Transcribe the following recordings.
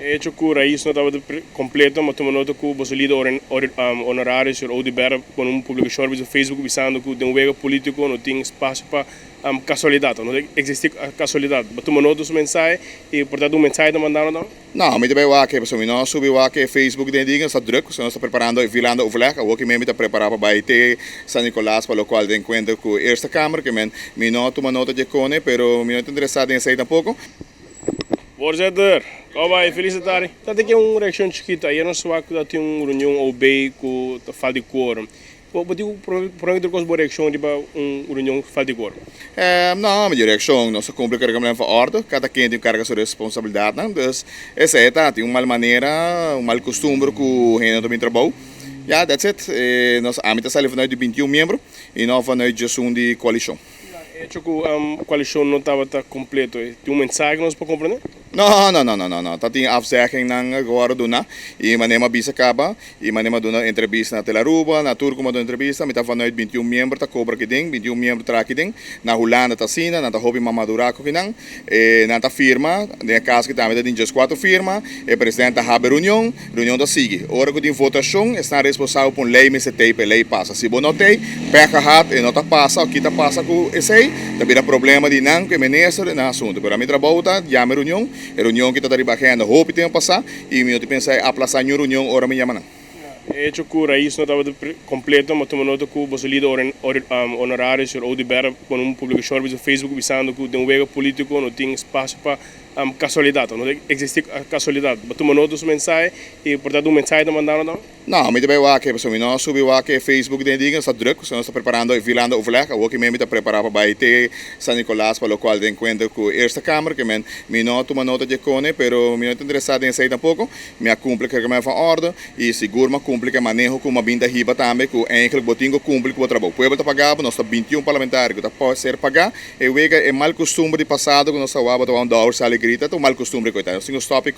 He hecho que raíz no estaba completo, mas tomando nota que você lida honorários ou libera com publicação no Facebook visando que tem um político não tem espaço para casualidade, não existe casualidade. Mas tomando nota do mensagem e portanto mensagem mandando não? Não, mas também o que pessoal não subi o que Facebook tem diga está druk, nós está preparando e vilando overleg, o que mesmo está preparado para IT San Nicolás para o qual de encontro com a eerste kamer, que me não toma nota de cone, pero me não interessado em sair tampouco. Voorzitter, kom bij, felicitari. Dat ik een reactie chiquita, je não swak dat je een reunião ou bem com falta de quórum. Wat die probeer ik boa reactie die bij een reunião falta de quórum. Não, mas direção, nós complicamos a mesma ordem, cada quem tem carga sua responsabilidade, não? Então, essa é tá, tem uma mal maneira, um mal costume que o gente também trabalha. Ja, that's it. Nós âmbito sale vanuit de 21 membros e não vanuit de gestão de coalição. É que a coalição não estava completo. Tem mensagem que nós podemos compreender? Não. Tá tem afzegging nang agora do na. E manema bisa acaba, e manema do na entrevista na Telaruba, na Turco do entrevista, mita vanuit 21 membros tá cobra que ding, 21 membros tra que ding, na Holanda tá sina, na tá hobby mamaduraco que nang, na tá firma, de caso que também tem just 4 firma, e presidente da habe reunião da sigue. Ora que tem votação, está responsável por lei me se tem, lei passa. Se não tem, peca hat e não tá passa, aqui tá passa com esse, também dá problema de nang que ministro na assunto. Pero a mim trabalho tá, já me reunião que está trabalhando, hope tem passar e me pensa aplazar a reunião ora me chama. É que a raíz não estava completo, mas tomando nota que você lida honorários ou libera com publicação no Facebook visando que tem um político não tem espaço para casualidade, não existe casualidade. Mas tomando nota do mensagem e portanto mensagem mandando não? Não, mas também o que pessoal não subi o que Facebook tem diga está druk, nós está preparando e vilando overleg, o que mesmo está preparado para IT San Nicolás para o qual de encontro com a eerste kamer, que me não toma nota de cone, pero me não interessado em sair tampouco, me cumpre que me van ordem e seguro me cumpre que manejo com uma binda riba também, que eigenlijk botingo cumpre com o trabalho. Pueblo está pagado, nós está 21 parlamentares que pode ser pagar, e o que é mal costume de passado que nós estava a dar sala grita, é mal costume coitado. Nós temos stop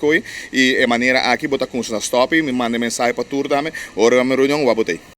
e a maneira aqui botar com os stop, me manda mensagem para tudo também, ora a reunião vai botar.